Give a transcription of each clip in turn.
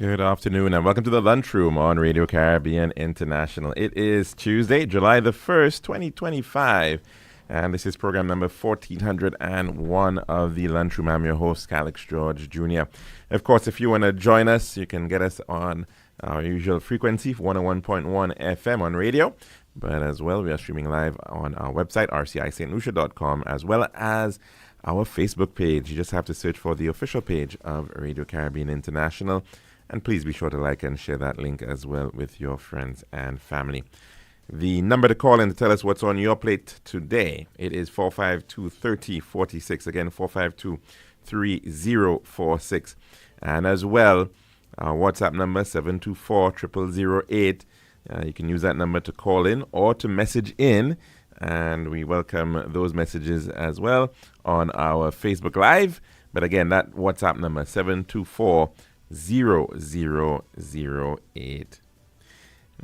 Good afternoon and welcome to the Lunchroom on Radio Caribbean International. It is Tuesday, July the 1st, 2025, and this is program number 1401 of the Lunchroom. I'm your host, Calix George Jr. Of course, if you want to join us, you can get us on our usual frequency, 101.1 FM on radio, but as well, we are streaming live on our website, rcistlucia.com, as well as our Facebook page. You just have to search for the official page of Radio Caribbean International. And please be sure to like and share that link as well with your friends and family. The number to call in to tell us what's on your plate today, it is 452-3046. Again, 452-3046. And as well, our WhatsApp number, 724-0008. You can use that number to call in or to message in. And we welcome those messages as well on our Facebook Live. But again, that WhatsApp number, 724-0008.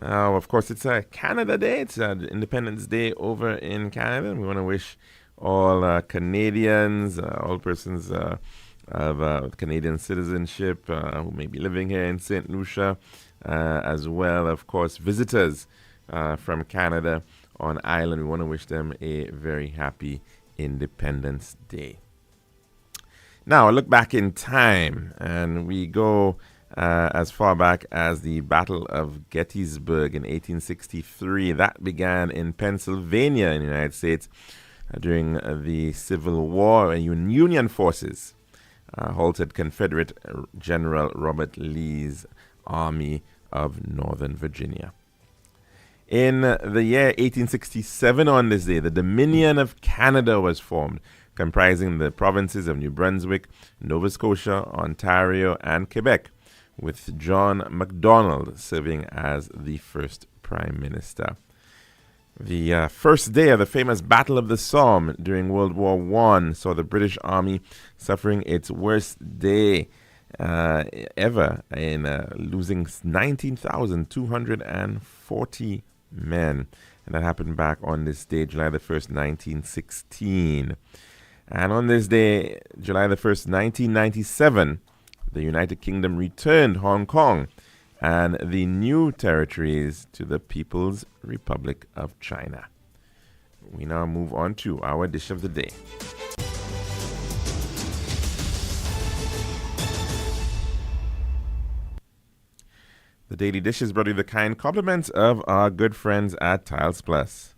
Now, of course, it's a Canada Day. It's Independence Day over in Canada. We want to wish all Canadians, all persons of Canadian citizenship who may be living here in St. Lucia, as well, of course, visitors from Canada on island. We want to wish them a very happy Independence Day. Now, a look back in time, and we go as far back as the Battle of Gettysburg in 1863. That began in Pennsylvania in the United States during the Civil War. Union forces halted Confederate General Robert Lee's Army of Northern Virginia. In the year 1867, on this day, the Dominion of Canada was formed, comprising the provinces of New Brunswick, Nova Scotia, Ontario, and Quebec, with John Macdonald serving as the first Prime Minister. The first day of the famous Battle of the Somme during World War I saw the British Army suffering its worst day ever in losing 19,240 men. And that happened back on this day, July the 1st, 1916. And on this day, July the 1st, 1997, the United Kingdom returned Hong Kong and the new territories to the People's Republic of China. We now move on to our dish of the day. The Daily Dish is brought you the kind compliments of our good friends at Tiles Plus.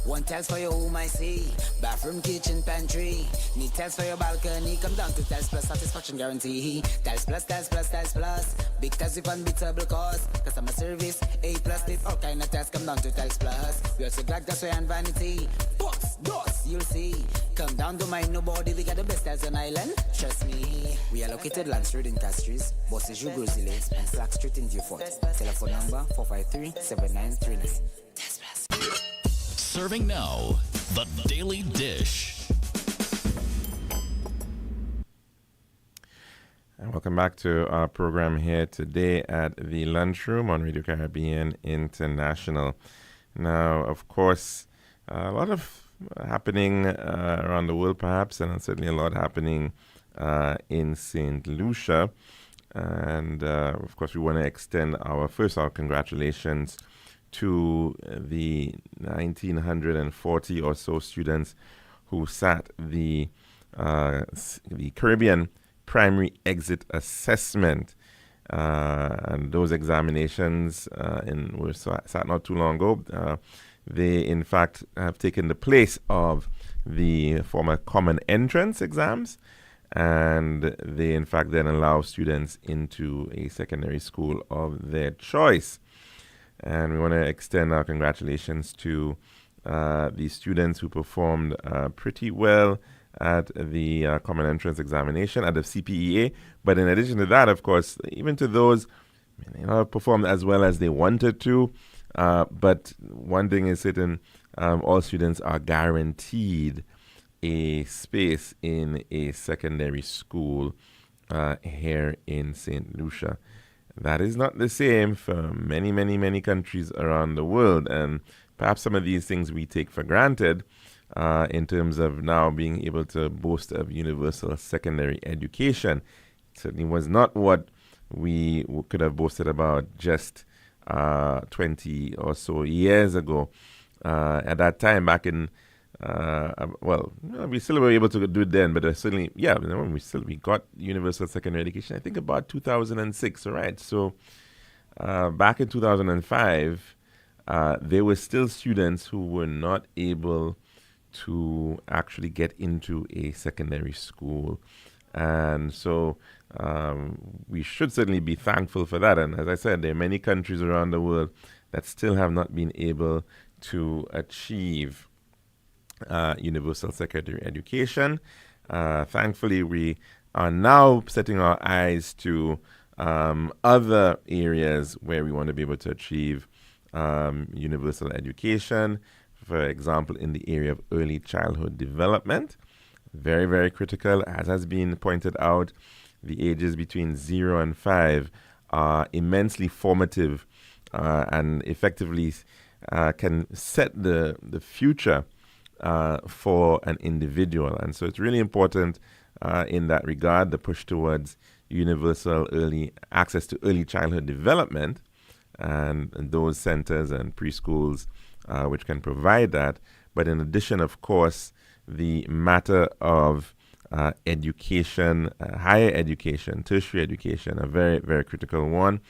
One tiles for your home, I see. Bathroom, kitchen, pantry. Need tiles for your balcony. Come down to Tiles Plus, satisfaction guarantee. Tiles Plus, Tiles Plus, Tiles Plus. Big tiles with unbeatable cost. Customer service, A+. There's all kind of tiles. Come down to Tiles Plus. We also got gas and vanity. Box, doors, you'll see. Come down to mind nobody. We got the best tiles on island. Trust me. We are located Lance Road in Castries, Bosses Joux Grosile, and Slack Street in Dufort. Telephone number 453-7939. Tiles Plus. Serving now, the Daily Dish. And welcome back to our program here today at the Lunchroom on Radio Caribbean International. Now, of course, a lot of happening around the world, perhaps, and certainly a lot happening in St. Lucia. And, of course, we want to extend our congratulations to the 1,940 or so students who sat the Caribbean Primary Exit Assessment. And those examinations were sat not too long ago. They, in fact, have taken the place of the former Common Entrance exams. And they, in fact, then allow students into a secondary school of their choice. And we want to extend our congratulations to the students who performed pretty well at the Common Entrance Examination at the CPEA. But in addition to that, of course, even to those who performed as well as they wanted to. But one thing is certain, all students are guaranteed a space in a secondary school here in St. Lucia. That is not the same for many, many, many countries around the world. And perhaps some of these things we take for granted in terms of now being able to boast of universal secondary education certainly was not what we could have boasted about just 20 or so years ago. At that time, back in we still were able to do it then, but certainly, we got universal secondary education, I think about 2006, all right? So back in 2005, there were still students who were not able to actually get into a secondary school. And so we should certainly be thankful for that. And as I said, there are many countries around the world that still have not been able to achieve universal secondary education. Thankfully, we are now setting our eyes to other areas where we want to be able to achieve universal education. For example, in the area of early childhood development. Very, very critical. As has been pointed out, the ages between 0 and 5 are immensely formative and effectively can set the future for an individual. And so it's really important in that regard, the push towards universal early access to early childhood development and those centers and preschools which can provide that. But in addition, of course, the matter of education, higher education, tertiary education, a very, very critical one.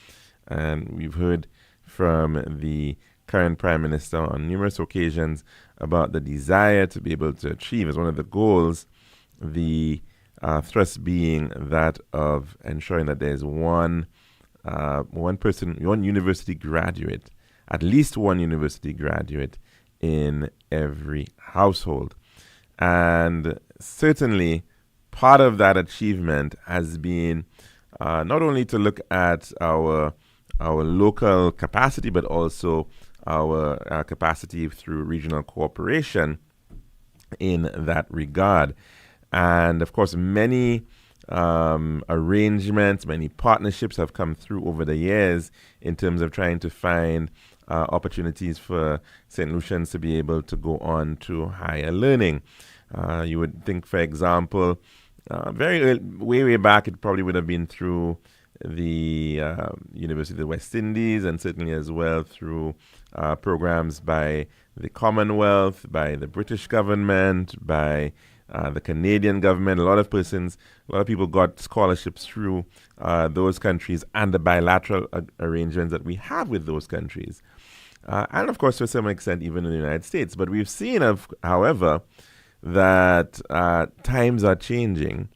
And we've heard from the current Prime Minister on numerous occasions about the desire to be able to achieve, as one of the goals, the thrust being that of ensuring that there's one university graduate, at least one university graduate in every household. And certainly part of that achievement has been not only to look at our local capacity, but also our capacity through regional cooperation in that regard. And of course, many arrangements, many partnerships have come through over the years in terms of trying to find opportunities for St. Lucians to be able to go on to higher learning. You would think, for example, very early, way back, it probably would have been through the University of the West Indies, and certainly as well through programs by the Commonwealth, by the British government, by the Canadian government. A lot of people got scholarships through those countries and the bilateral arrangements that we have with those countries. And of course, to some extent, even in the United States. But we've seen, however, that times are changing,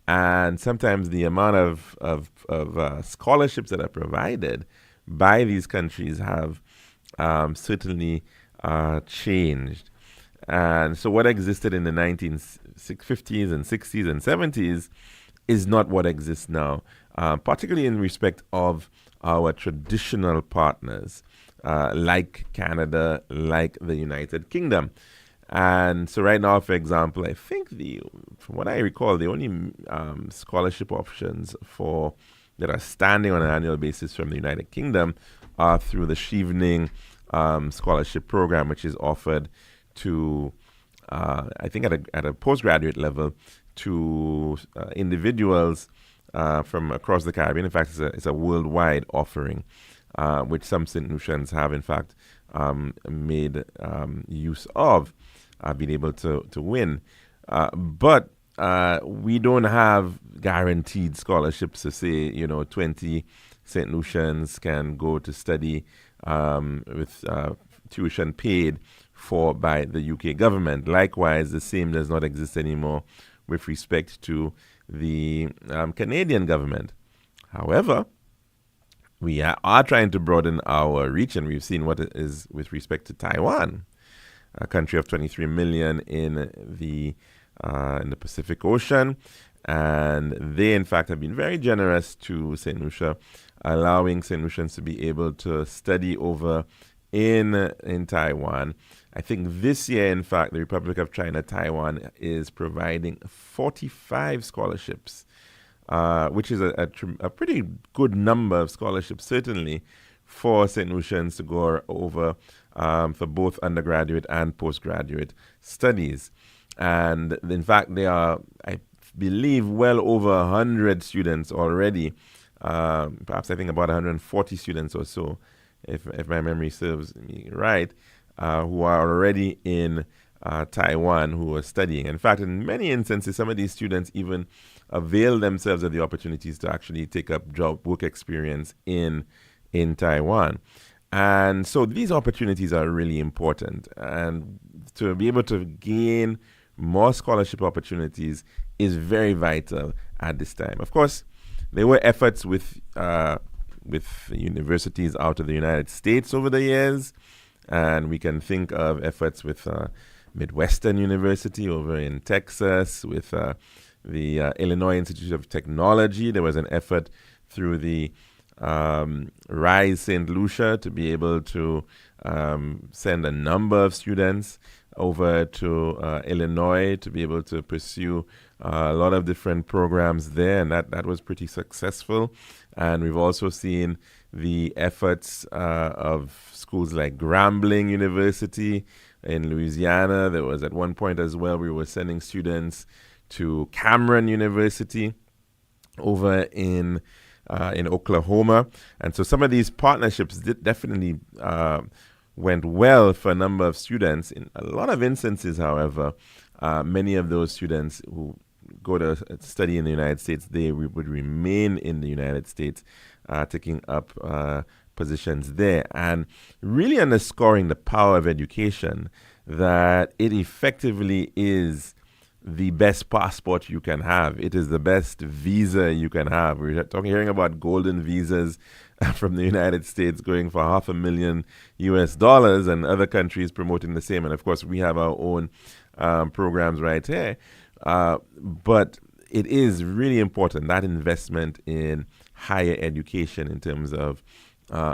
and sometimes the amount of scholarships that are provided by these countries have certainly changed. And so what existed in the 1950s and 60s and 70s is not what exists now, particularly in respect of our traditional partners like Canada, like the United Kingdom. And so right now, for example, I think from what I recall, the only scholarship options that are standing on an annual basis from the United Kingdom are through the Chevening scholarship program, which is offered to, I think at a postgraduate level, to individuals from across the Caribbean. In fact, it's a worldwide offering, which some St. Lucians have, in fact, made use of, been able to win. But we don't have guaranteed scholarships to say, 20 St. Lucians can go to study with tuition paid for by the UK government. Likewise, the same does not exist anymore with respect to the Canadian government. However, we are trying to broaden our reach, and we've seen what it is with respect to Taiwan, a country of 23 million in the Pacific Ocean. And they, in fact, have been very generous to St. Lucia, allowing St. Lucians to be able to study over in Taiwan. I think this year, in fact, the Republic of China, Taiwan, is providing 45 scholarships, which is a pretty good number of scholarships, certainly, for St. Lucians to go over for both undergraduate and postgraduate studies. And in fact, they are, I believe, well over 100 students already. Perhaps I think about 140 students or so, if my memory serves me right, who are already in Taiwan who are studying. In fact, in many instances, some of these students even avail themselves of the opportunities to actually take up job work experience in Taiwan. And so these opportunities are really important. And to be able to gain more scholarship opportunities is very vital at this time. Of course, there were efforts with universities out of the United States over the years, and we can think of efforts with Midwestern University over in Texas, with the Illinois Institute of Technology. There was an effort through the Rise St. Lucia to be able to send a number of students over to Illinois to be able to pursue a lot of different programs there, and that was pretty successful. And we've also seen the efforts of schools like Grambling University in Louisiana. There was at one point as well, we were sending students to Cameron University over in Oklahoma. And so some of these partnerships definitely went well for a number of students. In a lot of instances, however, many of those students who go to study in the United States, they would remain in the United States, taking up positions there, and really underscoring the power of education, that it effectively is the best passport you can have. It is the best visa you can have. We're hearing about golden visas from the United States going for $500,000 US, and other countries promoting the same. And of course, we have our own programs right here. But it is really important, that investment in higher education in terms of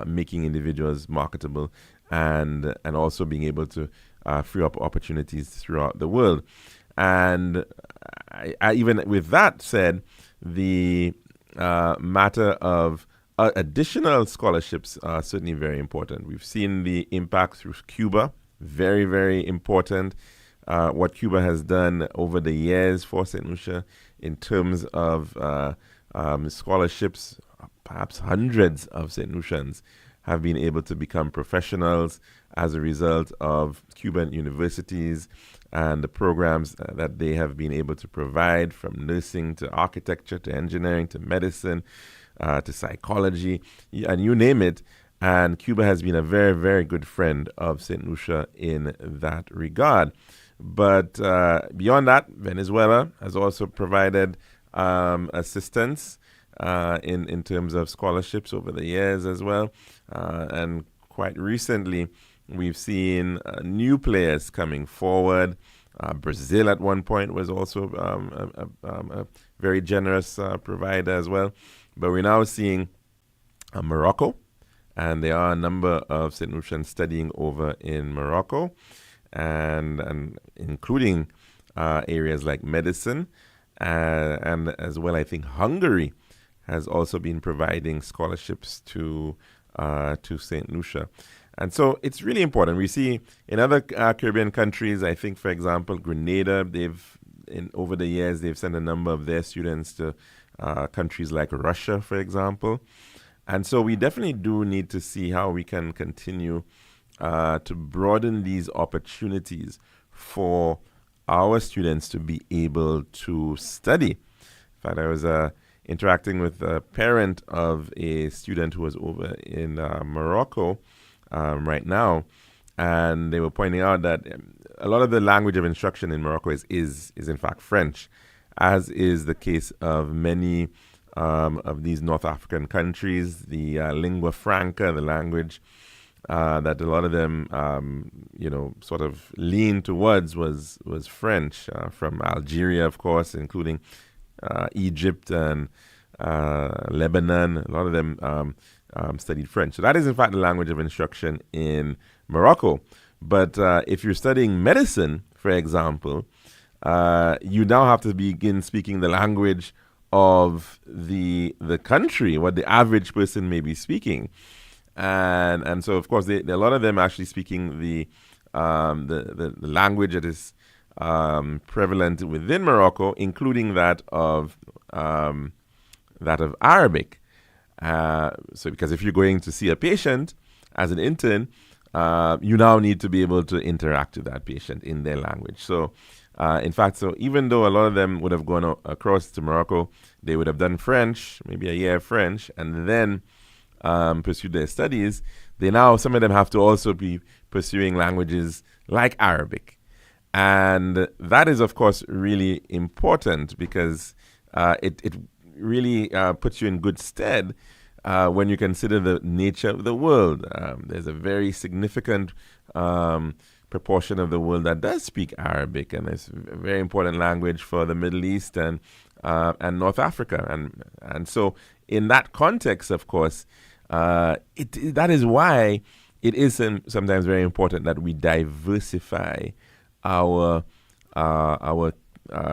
making individuals marketable and also being able to free up opportunities throughout the world. And I even with that said, the matter of additional scholarships are certainly very important. We've seen the impact through Cuba, very, very important. What Cuba has done over the years for St. Lucia in terms of scholarships, perhaps hundreds of St. Lucians have been able to become professionals as a result of Cuban universities and the programs that they have been able to provide, from nursing to architecture to engineering to medicine to psychology, and you name it. And Cuba has been a very, very good friend of St. Lucia in that regard. But beyond that, Venezuela has also provided assistance in terms of scholarships over the years as well. And quite recently, we've seen new players coming forward. Brazil at one point was also a very generous provider as well. But we're now seeing Morocco, and there are a number of St. Lucians studying over in Morocco, and including areas like medicine, and as well, I think Hungary has also been providing scholarships to St. Lucia. And so it's really important. We see in other Caribbean countries, I think, for example, Grenada, over the years, they've sent a number of their students to countries like Russia, for example. And so we definitely do need to see how we can continue to broaden these opportunities for our students to be able to study. In fact, I was interacting with a parent of a student who was over in Morocco right now, and they were pointing out that a lot of the language of instruction in Morocco is in fact French, as is the case of many of these North African countries. The lingua franca, the language that a lot of them, sort of lean towards was French, from Algeria, of course, including Egypt and Lebanon. A lot of them studied French. So that is, in fact, the language of instruction in Morocco. But if you're studying medicine, for example, you now have to begin speaking the language of the country, what the average person may be speaking. And so, of course, a lot of them actually speaking the language that is prevalent within Morocco, including that of Arabic. So because if you're going to see a patient as an intern, you now need to be able to interact with that patient in their language. So in fact, so even though a lot of them would have gone across to Morocco, they would have done French, maybe a year of French, and then pursued their studies. Some of them have to also be pursuing languages like Arabic. And that is, of course, really important because it really puts you in good stead when you consider the nature of the world. There's a very significant proportion of the world that does speak Arabic, and it's a very important language for the Middle East and North Africa. And so in that context, of course, that is why it is sometimes very important that we diversify our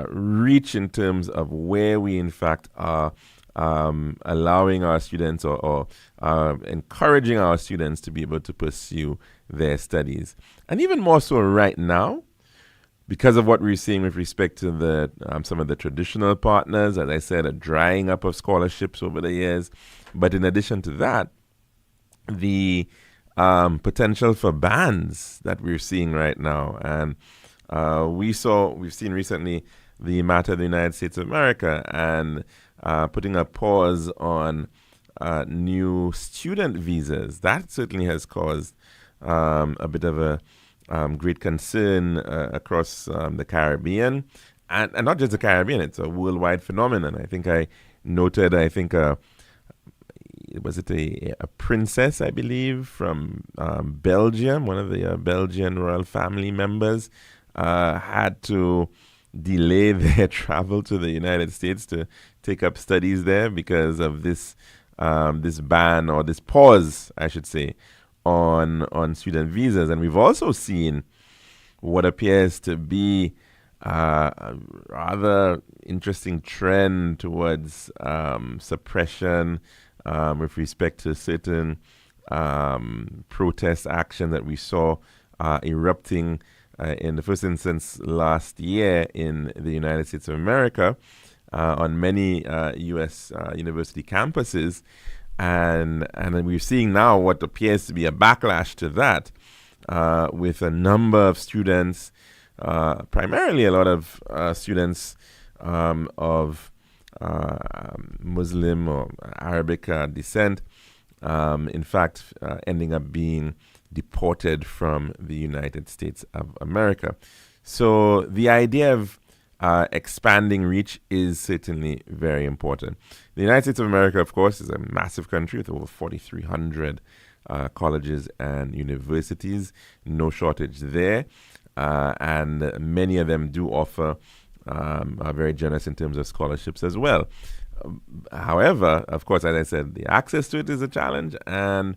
reach in terms of where we in fact are allowing our students or encouraging our students to be able to pursue their studies. And even more so right now, because of what we're seeing with respect to the some of the traditional partners, as I said, a drying up of scholarships over the years. But in addition to that, the potential for bans that we're seeing right now. And we've seen recently the matter of the United States of America and putting a pause on new student visas. That certainly has caused a bit of a great concern across the Caribbean. And not just the Caribbean, it's a worldwide phenomenon. I think I noted, was it a princess, I believe, from Belgium, one of the Belgian royal family members, had to delay their travel to the United States to take up studies there because of this ban, or this pause, I should say, on student visas. And we've also seen what appears to be a rather interesting trend towards suppression with respect to certain protest action that we saw erupting in the first instance last year in the United States of America on many U.S. university campuses. And we're seeing now what appears to be a backlash to that with a number of students, primarily a lot of students of Muslim or Arabic descent, in fact, ending up being deported from the United States of America. So the idea of expanding reach is certainly very important. The United States of America, of course, is a massive country with over 4,300 colleges and universities, no shortage there. And many of them do offer are very generous in terms of scholarships as well. However, of course, as I said, the access to it is a challenge. And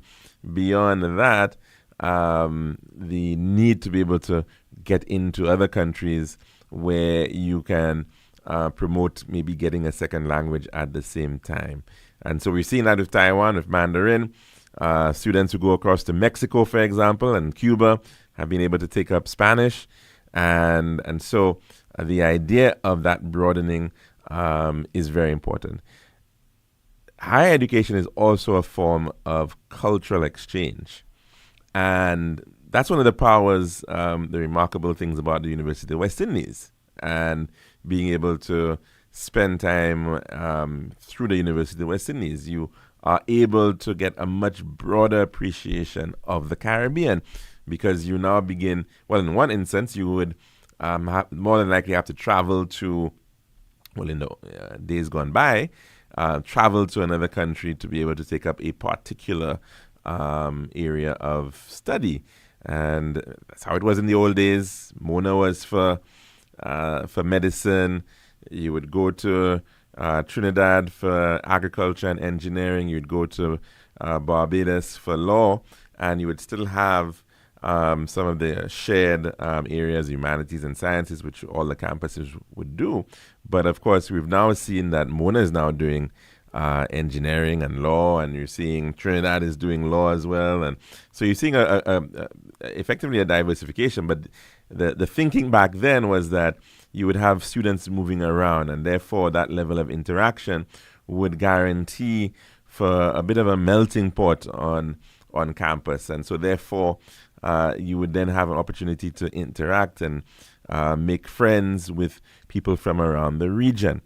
beyond that, the need to be able to get into other countries where you can promote maybe getting a second language at the same time. And so we've seen that with Taiwan, with Mandarin. Students who go across to Mexico, for example, and Cuba have been able to take up Spanish. And so the idea of that broadening is very important. Higher education is also a form of cultural exchange. And that's one of the powers, the remarkable things about the University of the West Indies, and being able to spend time through the University of the West Indies. You are able to get a much broader appreciation of the Caribbean, because you now begin, well, in one instance, you would more than likely have to travel to, well, in the days gone by, travel to another country to be able to take up a particular area of study. And that's how it was in the old days. Mona was for medicine. You would go to Trinidad for agriculture and engineering. You'd go to Barbados for law, and you would still have some of the shared areas, humanities and sciences, which all the campuses would do. But of course, we've now seen that Mona is now doing engineering and law, and you're seeing Trinidad is doing law as well. And so you're seeing effectively a diversification. But the thinking back then was that you would have students moving around, and therefore that level of interaction would guarantee for a bit of a melting pot on campus. And so therefore you would then have an opportunity to interact and make friends with people from around the region.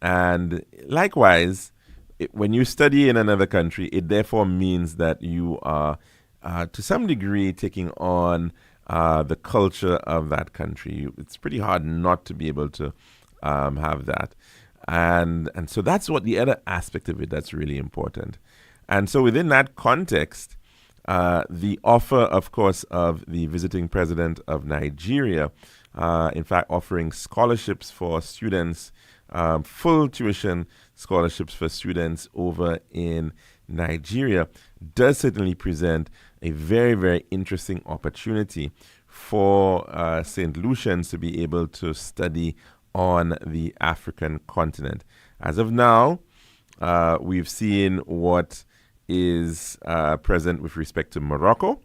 And likewise, when you study in another country, it therefore means that you are to some degree taking on the culture of that country. It's pretty hard not to be able to have that. And so that's what the other aspect of it that's really important. And so within that context, the offer, of course, of the visiting president of Nigeria, in fact, offering scholarships for students, full tuition scholarships for students over in Nigeria, does certainly present a very, very interesting opportunity for St. Lucians to be able to study on the African continent. As of now, we've seen what is present with respect to Morocco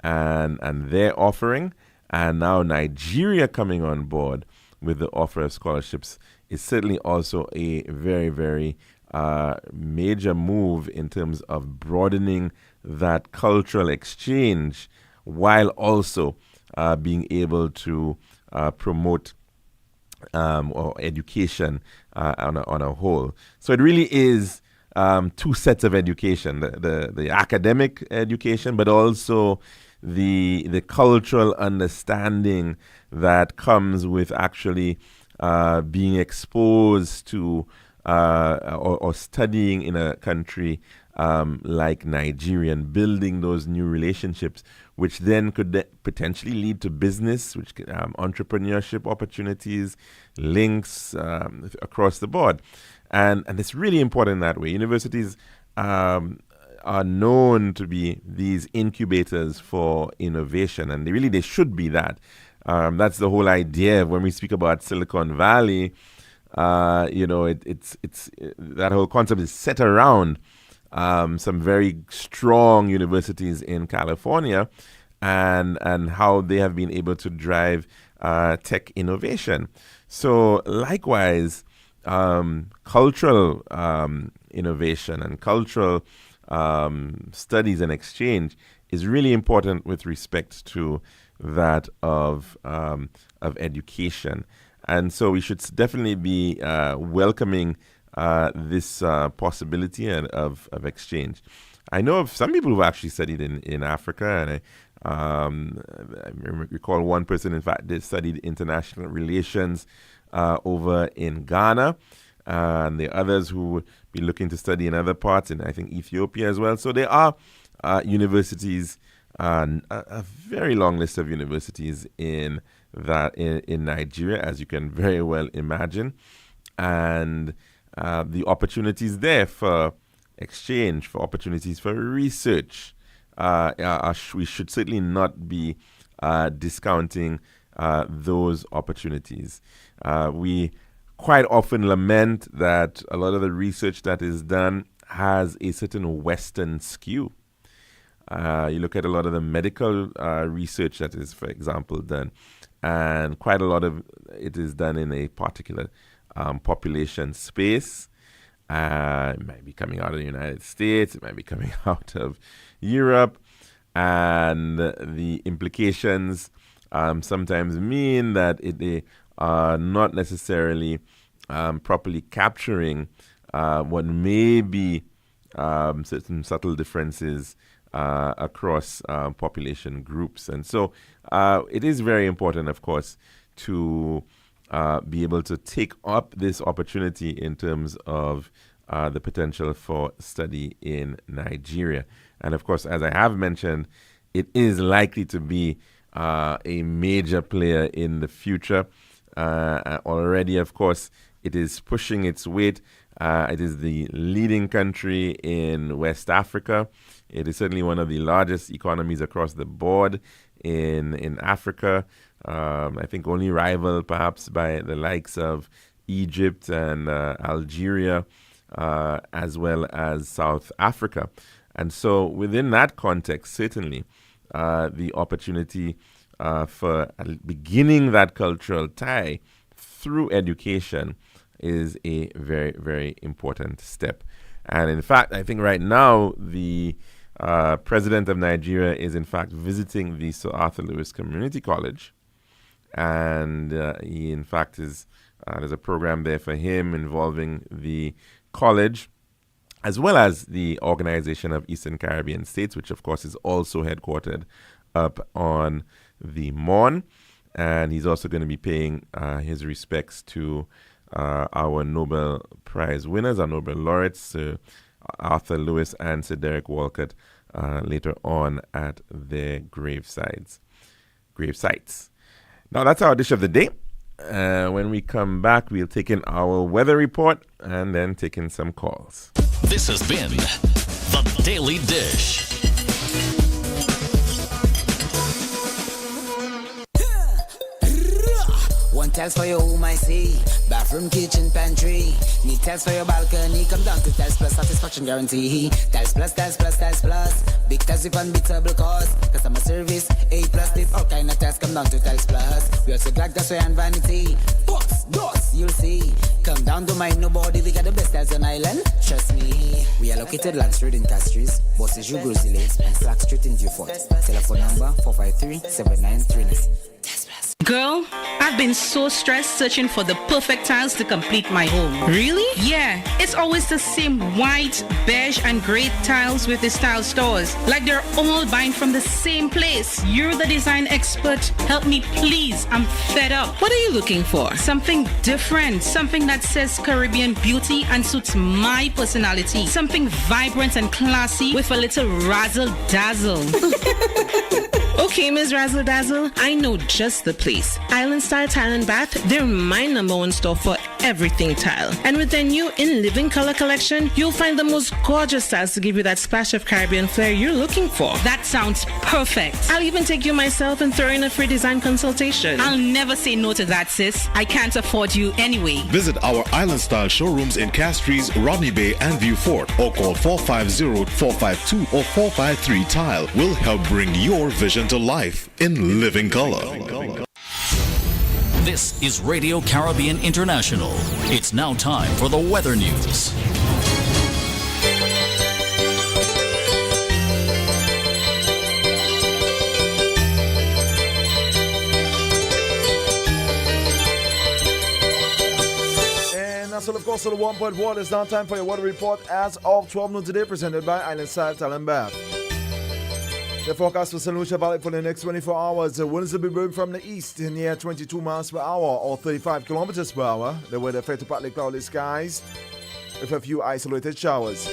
and their offering, and now Nigeria coming on board with the offer of scholarships is certainly also a very, very major move in terms of broadening that cultural exchange, while also being able to promote or education on a whole. So it really is two sets of education, the academic education, but also the cultural understanding that comes with actually being exposed to or studying in a country like Nigeria and building those new relationships, which then could potentially lead to business, which entrepreneurship opportunities, links across the board. And it's really important that way. Universities are known to be these incubators for innovation, and they should be that. That's the whole idea when we speak about Silicon Valley. It's that whole concept is set around some very strong universities in California, and how they have been able to drive tech innovation. So likewise, cultural innovation and cultural studies and exchange is really important with respect to that of education. And so we should definitely be welcoming this possibility of exchange. I know of some people who actually studied in Africa, and I recall one person, in fact, did studied international relations over in Ghana, and the others who would be looking to study in other parts, and I think Ethiopia as well. So there are universities, a very long list of universities in Nigeria, as you can very well imagine, and the opportunities there for exchange, for opportunities for research, we should certainly not be discounting those opportunities. We quite often lament that a lot of the research that is done has a certain Western skew. You look at a lot of the medical research that is, for example, done, and quite a lot of it is done in a particular population space. It might be coming out of the United States, it might be coming out of Europe, and the implications sometimes mean that they are not necessarily properly capturing what may be certain subtle differences across population groups. And so it is very important, of course, to be able to take up this opportunity in terms of the potential for study in Nigeria. And of course, as I have mentioned, it is likely to be a major player in the future. Already, of course, it is pushing its weight. It is the leading country in West Africa. It is certainly one of the largest economies across the board in Africa. I think only rivaled perhaps by the likes of Egypt and Algeria, as well as South Africa. And so within that context, certainly the opportunity for beginning that cultural tie through education is a very, very important step. And in fact, I think right now the president of Nigeria is in fact visiting the Sir Arthur Lewis Community College. And he in fact is, there's a program there for him involving the college, as well as the Organization of Eastern Caribbean States, which of course is also headquartered up on the Mon. And he's also going to be paying his respects to our Nobel Prize winners, our Nobel laureates, Sir Arthur Lewis and Sir Derek Walcott, later on at their gravesites. Now that's our dish of the day. When we come back, we'll take in our weather report and then take in some calls. This has been The Daily Dish. One tiles for your home, I see. Bathroom, kitchen, pantry. Need tiles for your balcony. Come down to Tiles Plus, satisfaction guarantee. Tiles Plus, Tiles Plus, Tiles Plus. Big tiles with unbeatable cost. Customer service, A+. With all kind of tiles, come down to Tiles Plus. We also got gasway and vanity. Books, doors, you'll see. Come down to mind nobody. We got the best tiles on island. Trust me. We are located Land Street in Castries, Bosses Joux Grizzly, and Slack Street in Beaufort. Telephone number 453-7939. Girl, I've been so stressed searching for the perfect tiles to complete my home. Really? Yeah, it's always the same white, beige, and gray tiles with these tile stores. Like they're all buying from the same place. You're the design expert. Help me, please. I'm fed up. What are you looking for? Something different. Something that says Caribbean beauty and suits my personality. Something vibrant and classy with a little razzle dazzle. Okay, Ms. Razzle Dazzle, I know just the place. Island Style Tile and Bath, they're my #1 store for everything tile. And with their new In Living Color collection, you'll find the most gorgeous styles to give you that splash of Caribbean flair you're looking for. That sounds perfect. I'll even take you myself and throw in a free design consultation. I'll never say no to that, sis. I can't afford you anyway. Visit our Island Style showrooms in Castries, Rodney Bay, and Viewfort, or call 450-452 or 453 Tile. We'll help bring your vision to life in living color. This is Radio Caribbean International. It's now time for the weather news. So of course, the 1.1 is now time for your weather report as of 12 noon today, presented by Island Style Tile and Bath. The forecast for St. Lucia Valley for the next 24 hours. The winds will be blowing from the east near 22 miles per hour or 35 kilometers per hour. The weather affected partly cloudy skies with a few isolated showers.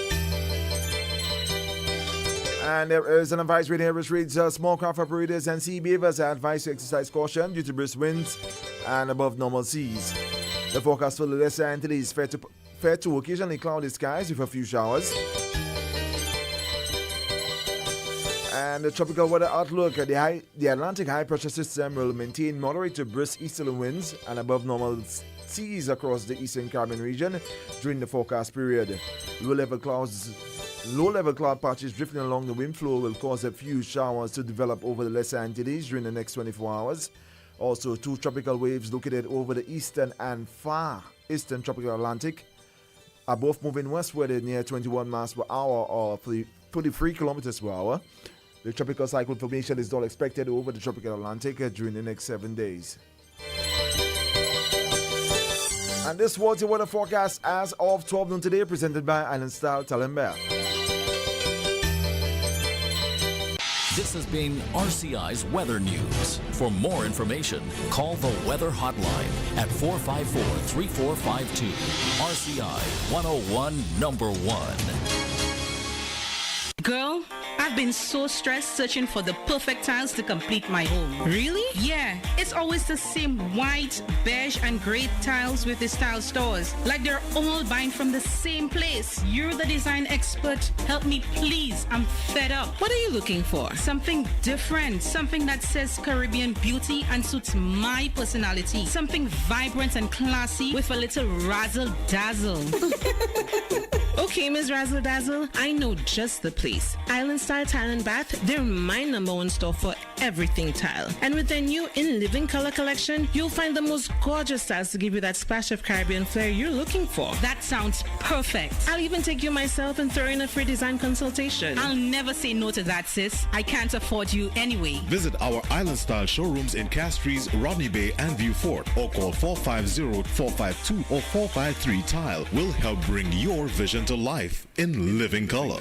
And there is an advisory here which reads small craft operators and sea beavers are advised to exercise caution due to brisk winds and above normal seas. The forecast for the lesser Antilles fair to occasionally cloudy skies with a few showers. And the tropical weather outlook, the Atlantic high pressure system will maintain moderate to brisk easterly winds and above normal seas across the eastern Caribbean region during the forecast period. Low-level cloud patches drifting along the wind flow will cause a few showers to develop over the lesser Antilles during the next 24 hours. Also, two tropical waves located over the eastern and far eastern tropical Atlantic are both moving westward at near 21 miles per hour or 33 kilometers per hour. The tropical cyclone formation is not expected over the tropical Atlantic during the next 7 days. And this was your weather forecast as of 12 noon today, presented by Island Style Tile and Bath. This has been RCI's Weather News. For more information, call the Weather Hotline at 454-3452. RCI 101 number 1. Girl, I've been so stressed searching for the perfect tiles to complete my home. Really? Yeah, it's always the same white, beige, and gray tiles with these tile stores. Like they're all buying from the same place. You're the design expert. Help me, please. I'm fed up. What are you looking for? Something different. Something that says Caribbean beauty and suits my personality. Something vibrant and classy with a little razzle dazzle. Okay, Ms. Razzle Dazzle, I know just the place. Island Style Tile and Bath, they're my number one store for everything tile. And with their new In Living Color collection, you'll find the most gorgeous styles to give you that splash of Caribbean flair you're looking for. That sounds perfect. I'll even take you myself and throw in a free design consultation. I'll never say no to that, sis. I can't afford you anyway. Visit our Island Style showrooms in Castries, Rodney Bay, and View Fort, or call 450-452 or 453 Tile. Will help bring your vision to life in living color.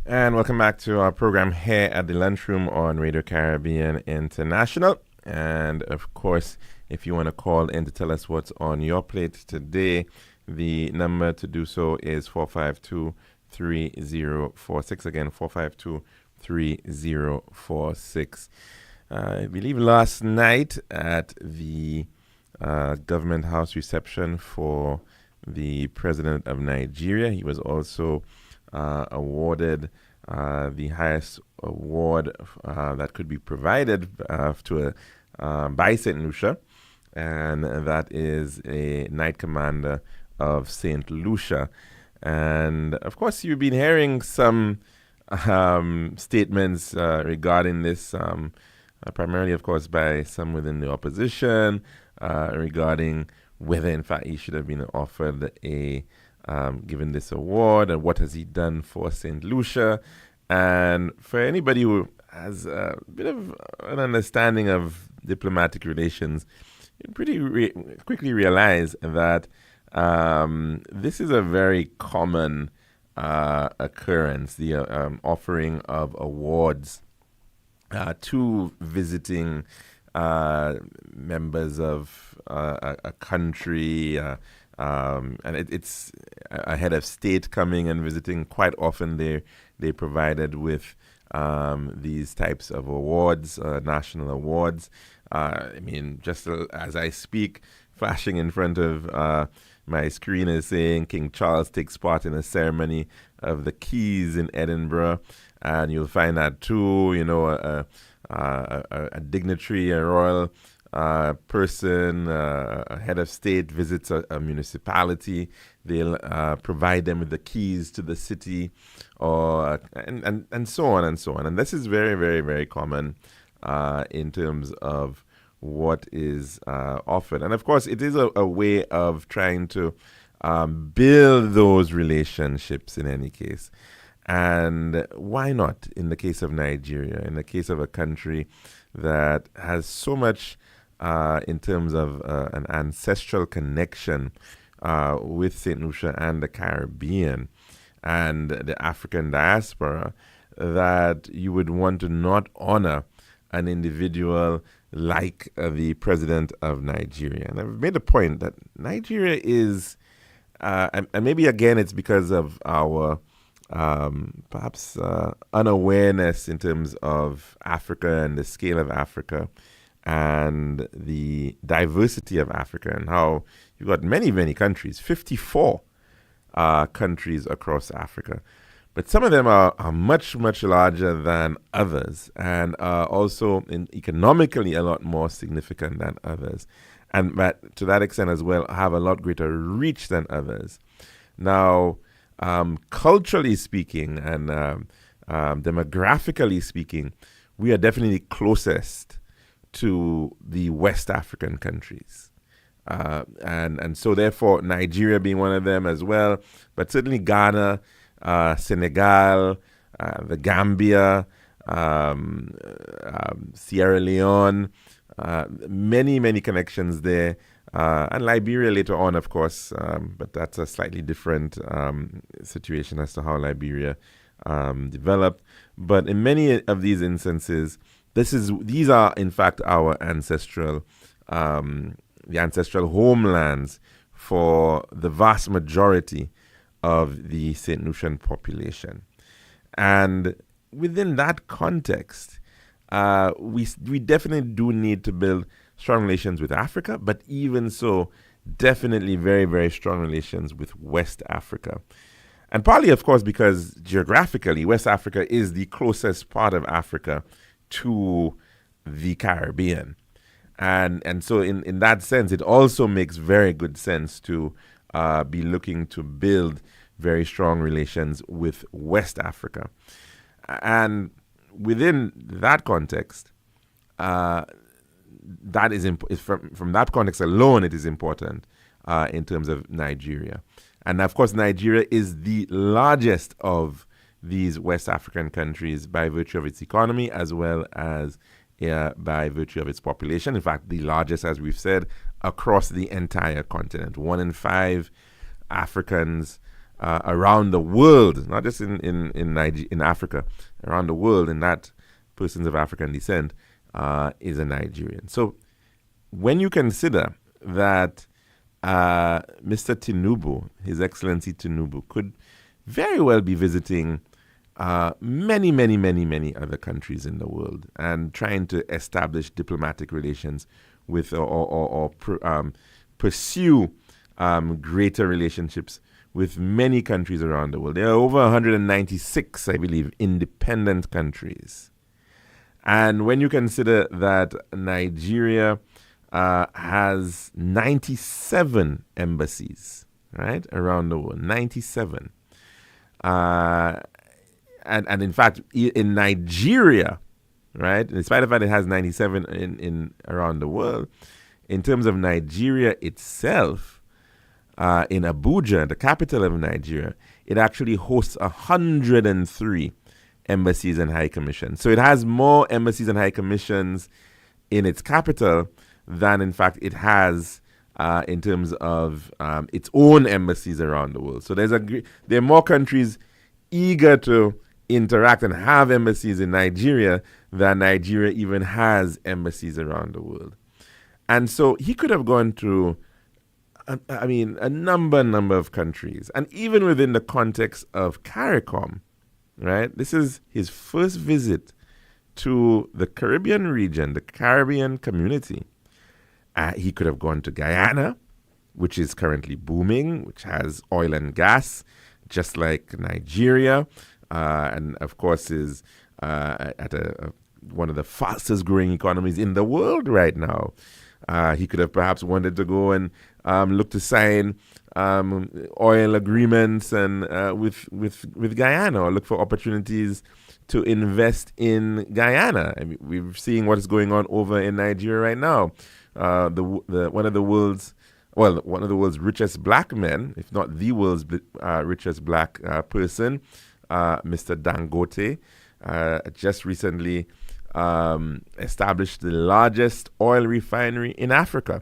And welcome back to our program here at the Lunchroom on Radio Caribbean International. And of course, if you want to call in to tell us what's on your plate today, the number to do so is 452-3046. Again, 452-3046. I believe last night at the Government House reception for the President of Nigeria, he was also awarded the highest award that could be provided by St. Lucia, and that is a Knight Commander of St. Lucia. And of course, you've been hearing some statements regarding this, primarily, of course, by some within the opposition, regarding whether, in fact, he should have been offered a given this award, and what has he done for St. Lucia. And for anybody who has a bit of an understanding of diplomatic relations, you pretty quickly realize that this is a very common occurrence, the offering of awards to visiting members of a country, and it's a head of state coming and visiting. Quite often they provided with these types of awards, national awards. I mean, just as I speak, flashing in front of my screen is saying King Charles takes part in a ceremony of the keys in Edinburgh, and you'll find that too, you know, a dignitary, a royal person, a head of state visits a municipality. They'll provide them with the keys to the city, or and so on and so on. And this is very, very, very common in terms of what is offered. And of course, it is a way of trying to build those relationships in any case. And why not in the case of Nigeria, in the case of a country that has so much in terms of an ancestral connection with St. Lucia and the Caribbean and the African diaspora, that you would want to not honor an individual like the President of Nigeria. And I've made the point that Nigeria is, and maybe again it's because of our perhaps unawareness in terms of Africa and the scale of Africa and the diversity of Africa, and how you've got many, many countries, 54 countries across Africa. But some of them are much, much larger than others, and are also economically a lot more significant than others. And but to that extent as well, have a lot greater reach than others. Now, culturally speaking and demographically speaking, we are definitely closest to the West African countries. And so therefore Nigeria being one of them as well, but certainly Ghana, Senegal, the Gambia, Sierra Leone, many, many connections there, and Liberia later on, of course, but that's a slightly different situation as to how Liberia developed. But in many of these instances, these are in fact our ancestral, the ancestral homelands for the vast majority of the St. Lucian population. And within that context, we definitely do need to build strong relations with Africa, but even so, definitely very, very strong relations with West Africa. And partly, of course, because geographically, West Africa is the closest part of Africa to the Caribbean. And so in that sense, it also makes very good sense to be looking to build very strong relations with West Africa. And within that context, that is from that context alone, it is important in terms of Nigeria. And of course, Nigeria is the largest of these West African countries by virtue of its economy as well as by virtue of its population. In fact, the largest, as we've said, across the entire continent. 1 in 5 Africans around the world, not just in Africa, around the world, and that persons of African descent is a Nigerian. So when you consider that Mr. Tinubu, His Excellency Tinubu, could very well be visiting many other countries in the world and trying to establish diplomatic relations with or pursue greater relationships with many countries around the world. There are over 196, I believe, independent countries. And when you consider that Nigeria has 97 embassies, right, around the world, 97. And in fact, in Nigeria, right, in spite of the fact it has 97 in around the world, in terms of Nigeria itself, in Abuja, the capital of Nigeria, it actually hosts 103 embassies and high commissions. So it has more embassies and high commissions in its capital than, in fact, it has in terms of its own embassies around the world. So there are more countries eager to interact and have embassies in Nigeria than Nigeria even has embassies around the world. And so he could have gone to, a number of countries. And even within the context of CARICOM, right, this is his first visit to the Caribbean region, the Caribbean community. He could have gone to Guyana, which is currently booming, which has oil and gas, just like Nigeria, and of course is at one of the fastest growing economies in the world right now. He could have perhaps wanted to go and look to sign oil agreements and with Guyana, or look for opportunities to invest in Guyana. I mean, we're seeing what is going on over in Nigeria right now. One of the world's richest black men, if not the world's richest black person, Mr. Dangote, just recently established the largest oil refinery in Africa.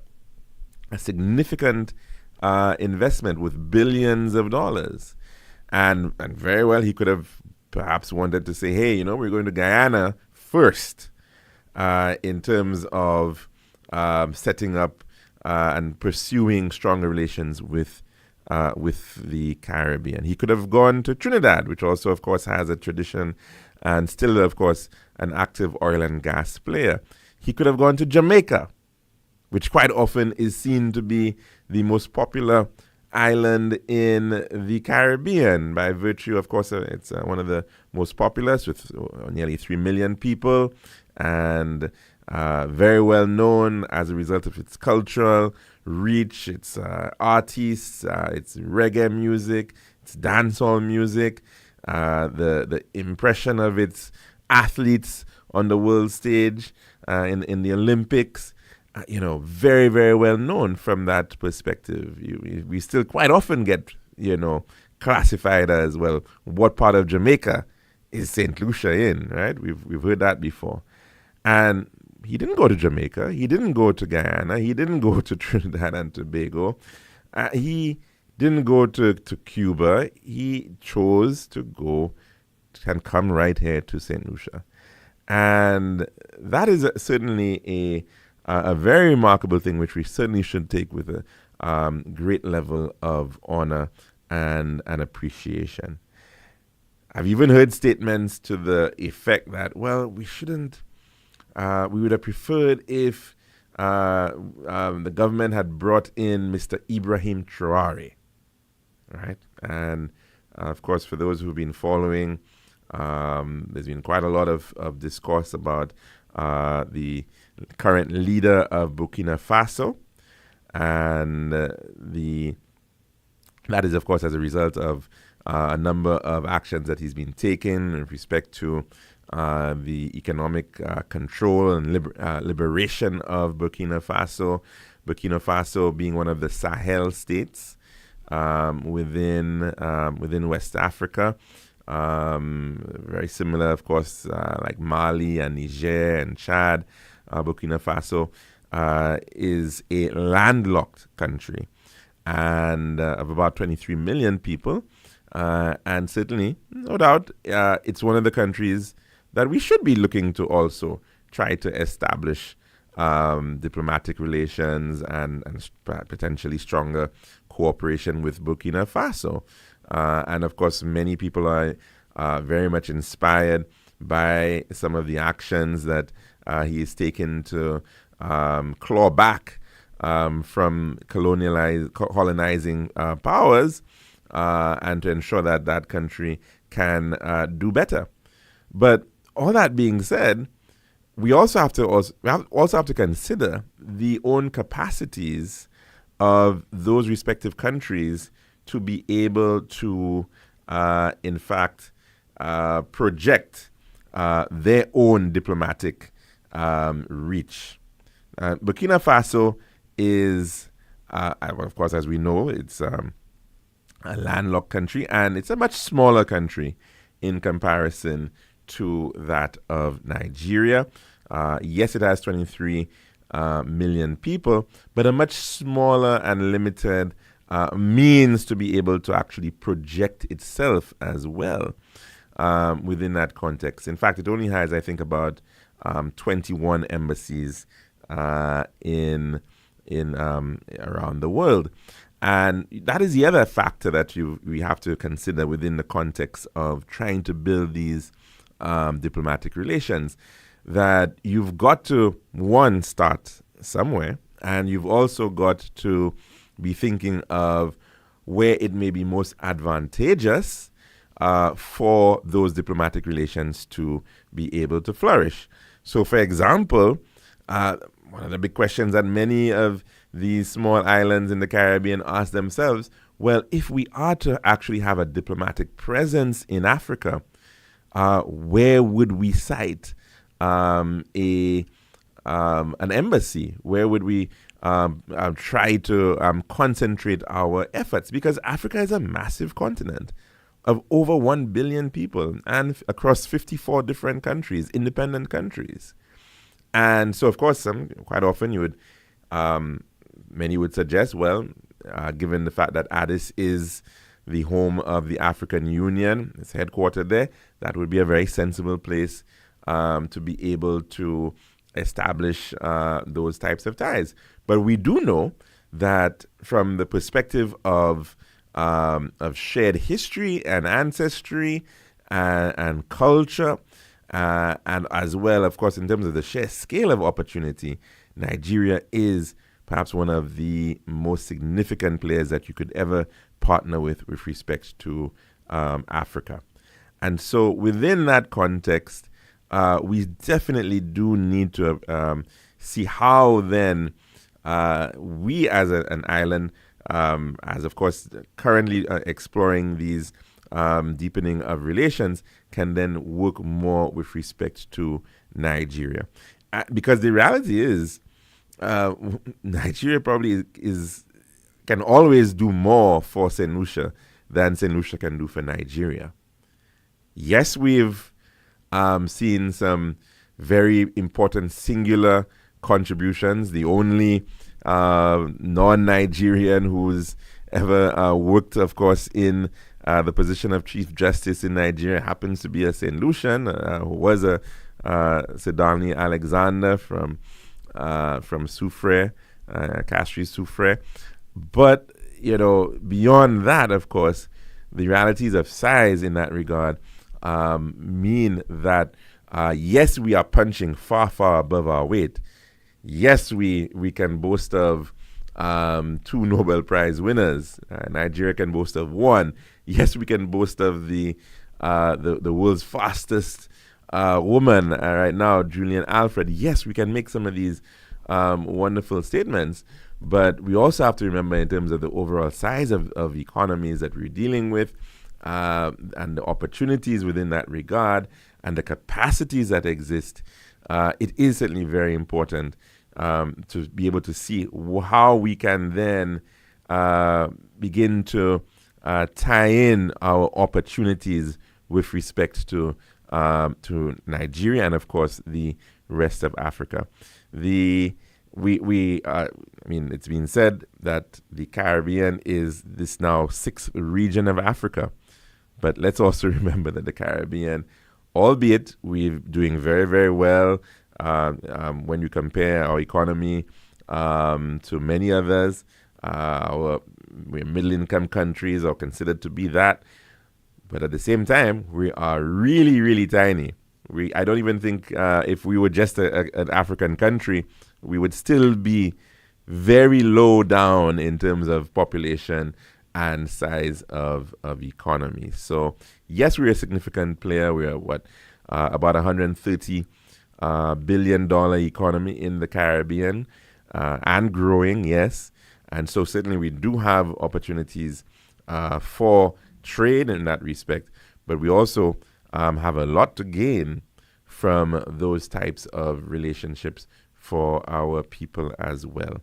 A significant investment with billions of dollars. And very well, he could have perhaps wanted to say, hey, we're going to Guyana first in terms of setting up and pursuing stronger relations with the Caribbean. He could have gone to Trinidad, which also, of course, has a tradition and still, of course, an active oil and gas player. He could have gone to Jamaica, which quite often is seen to be the most popular island in the Caribbean by virtue, of course, it's one of the most populous with nearly 3 million people and very well known as a result of its cultural reach, its artists, its reggae music, its dancehall music, the impression of its athletes on the world stage in the Olympics. Very, very well known from that perspective. We still quite often get, classified as, well, what part of Jamaica is St. Lucia in, right? We've heard that before. And he didn't go to Jamaica. He didn't go to Guyana. He didn't go to Trinidad and Tobago. He didn't go to Cuba. He chose to go and come right here to St. Lucia. And that is certainly a very remarkable thing, which we certainly should take with a great level of honor and appreciation. I've even heard statements to the effect that, well, we would have preferred if the government had brought in Mr. Ibrahim Traore, right? And Of course, for those who've been following, there's been quite a lot of discourse about the current leader of Burkina Faso, and that is, of course, as a result of a number of actions that he's been taking in respect to the economic control and liberation of Burkina Faso. Burkina Faso being one of the Sahel states within West Africa. Very similar, of course, like Mali and Niger and Chad. Burkina Faso is a landlocked country and of about 23 million people. And certainly, no doubt, it's one of the countries that we should be looking to also try to establish diplomatic relations and potentially stronger cooperation with Burkina Faso. And of course, many people are very much inspired by some of the actions that he is taking to claw back from colonizing powers and to ensure that that country can do better. But all that being said, we also have to consider the own capacities of those respective countries to be able to, in fact, project their own diplomatic reach. Burkina Faso is, of course, as we know, it's a landlocked country, and it's a much smaller country in comparison to that of Nigeria. Yes, it has 23 million people, but a much smaller and limited means to be able to actually project itself as well within that context. In fact, it only has, I think, about 21 embassies in around the world. And that is the other factor that we have to consider within the context of trying to build these diplomatic relations, that you've got to, one, start somewhere, and you've also got to be thinking of where it may be most advantageous for those diplomatic relations to be able to flourish. So, for example, one of the big questions that many of these small islands in the Caribbean ask themselves, well, if we are to actually have a diplomatic presence in Africa, where would we site an embassy? Where would we try to concentrate our efforts? Because Africa is a massive continent of over 1 billion people and across 54 different countries, independent countries. And so, of course, quite often many would suggest, well, given the fact that Addis is the home of the African Union, it's headquartered there, that would be a very sensible place to be able to establish those types of ties. But we do know that from the perspective of shared history and ancestry and culture, and as well, of course, in terms of the sheer scale of opportunity, Nigeria is perhaps one of the most significant players that you could ever partner with respect to Africa. And so within that context, we definitely do need to see how then we as an island, as of course currently exploring these deepening of relations, can then work more with respect to Nigeria. Because the reality is, Nigeria probably can always do more for St. Lucia than St. Lucia can do for Nigeria. Yes, we've seen some very important singular contributions. The only non-Nigerian who's ever worked, of course, in the position of Chief Justice in Nigeria happens to be a St. Lucian, who was a Sidani Alexander from Soufrière, Castries Soufrière. But, beyond that, of course, the realities of size in that regard mean that, yes, we are punching far, far above our weight. Yes, we can boast of 2 Nobel Prize winners. Nigeria can boast of 1. Yes, we can boast of the world's fastest woman right now, Julian Alfred. Yes, we can make some of these wonderful statements, but we also have to remember in terms of the overall size of economies that we're dealing with, and the opportunities within that regard, and the capacities that exist, it is certainly very important to be able to see how we can then begin to tie in our opportunities with respect to Nigeria and, of course, the rest of Africa. I mean, it's been said that the Caribbean is this now sixth region of Africa. But let's also remember that the Caribbean, albeit we're doing very, very well when you compare our economy to many others, we're middle-income countries or considered to be that. But at the same time, we are really, really tiny. I don't even think if we were just an African country, we would still be very low down in terms of population and size of economy. So yes, we're a significant player. We are about $130 billion economy in the Caribbean and growing, yes. And so certainly we do have opportunities for trade in that respect, but we also have a lot to gain from those types of relationships for our people as well.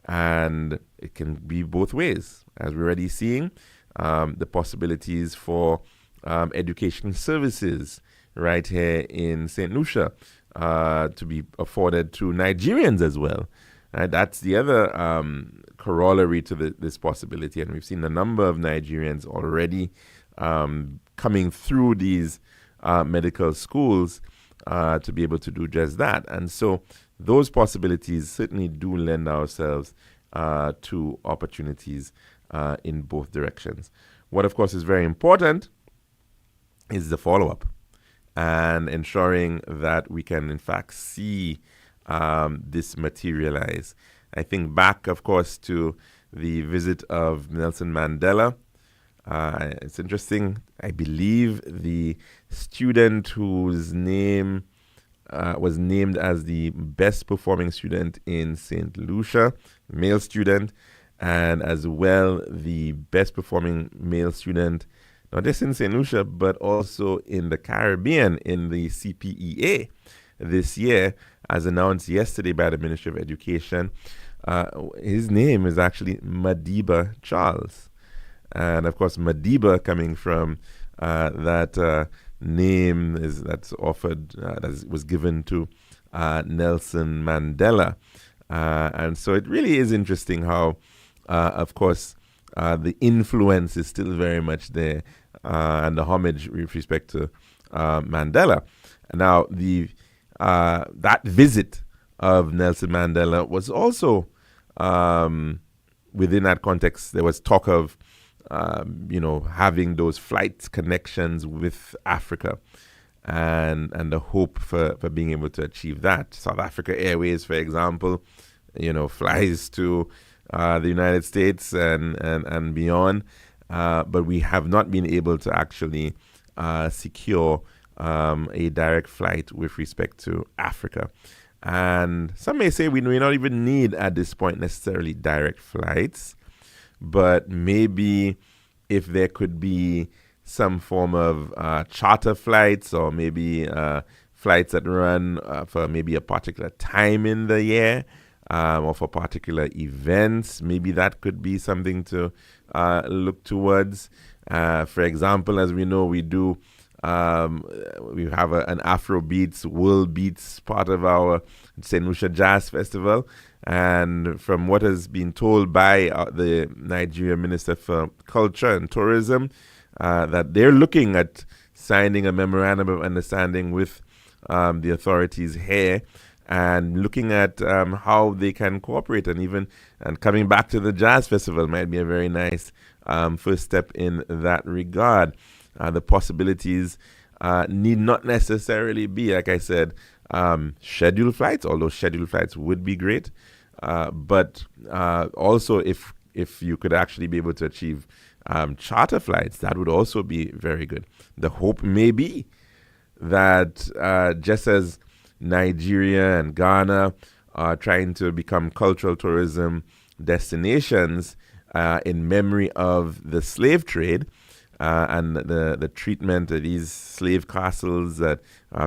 And it can be both ways, as we're already seeing the possibilities for education services right here in St. Lucia to be afforded to Nigerians as well. That's the other corollary to this possibility. And we've seen a number of Nigerians already coming through these medical schools to be able to do just that. And so those possibilities certainly do lend ourselves to opportunities in both directions. What, of course, is very important is the follow-up and ensuring that we can, in fact, see this materialize. I think back, of course, to the visit of Nelson Mandela. It's interesting. I believe the student whose name was named as the best performing student in St. Lucia, male student, and as well the best performing male student, not just in St. Lucia, but also in the Caribbean in the CPEA this year, as announced yesterday by the Ministry of Education. His name is actually Madiba Charles. And of course, Madiba coming from that name that's offered, that was given to Nelson Mandela. And so it really is interesting how, of course, the influence is still very much there, and the homage with respect to Mandela. Now, that visit of Nelson Mandela was also within that context. There was talk of having those flight connections with Africa, and the hope for being able to achieve that. South Africa Airways, for example, flies to the United States and beyond, but we have not been able to actually secure a direct flight with respect to Africa. And some may say we may not even need at this point necessarily direct flights, but maybe if there could be some form of charter flights, or maybe flights that run for maybe a particular time in the year, or for particular events, maybe that could be something to look towards. For example, as we know, we have an Afrobeats, World Beats part of our St. Lucia Jazz Festival. And from what has been told by the Nigeria Minister for Culture and Tourism, that they're looking at signing a memorandum of understanding with the authorities here, and looking at how they can cooperate, and coming back to the Jazz Festival might be a very nice first step in that regard. The possibilities need not necessarily be, like I said, scheduled flights, although scheduled flights would be great. But also if you could actually be able to achieve charter flights, that would also be very good. The hope may be that just as Nigeria and Ghana are trying to become cultural tourism destinations in memory of the slave trade and the treatment of these slave castles that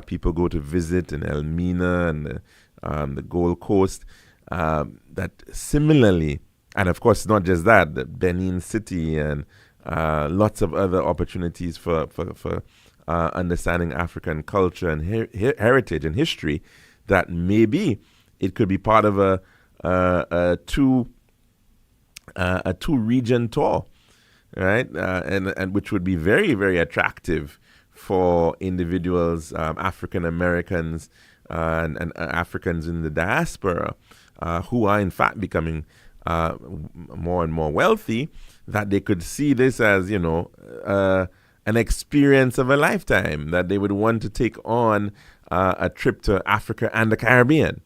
people go to visit in Elmina and the Gold Coast, that similarly, and of course not just that, the Benin City and lots of other opportunities for understanding African culture and heritage and history, that maybe it could be part of a two region tour, right? And which would be very, very attractive for individuals, African Americans and Africans in the diaspora, who are in fact becoming more and more wealthy, that they could see this as, an experience of a lifetime, that they would want to take on a trip to Africa and the Caribbean,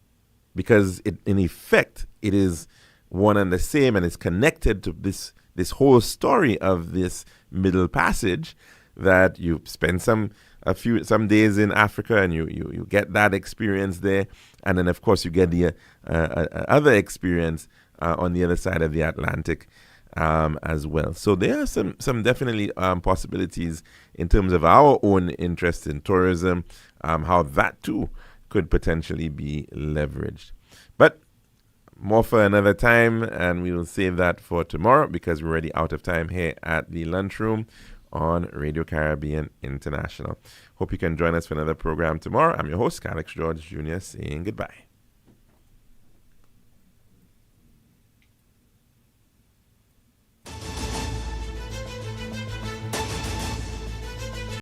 because in effect it is one and the same, and it's connected to this whole story of this Middle Passage, that you spend some days in Africa and you get that experience there, and then of course you get the other experience on the other side of the Atlantic as well. So there are some definitely possibilities in terms of our own interest in tourism, how that too could potentially be leveraged. But more for another time, and we will save that for tomorrow because we're already out of time here at the Lunchroom on Radio Caribbean International. Hope you can join us for another program tomorrow. I'm your host, Alex George Jr., saying goodbye.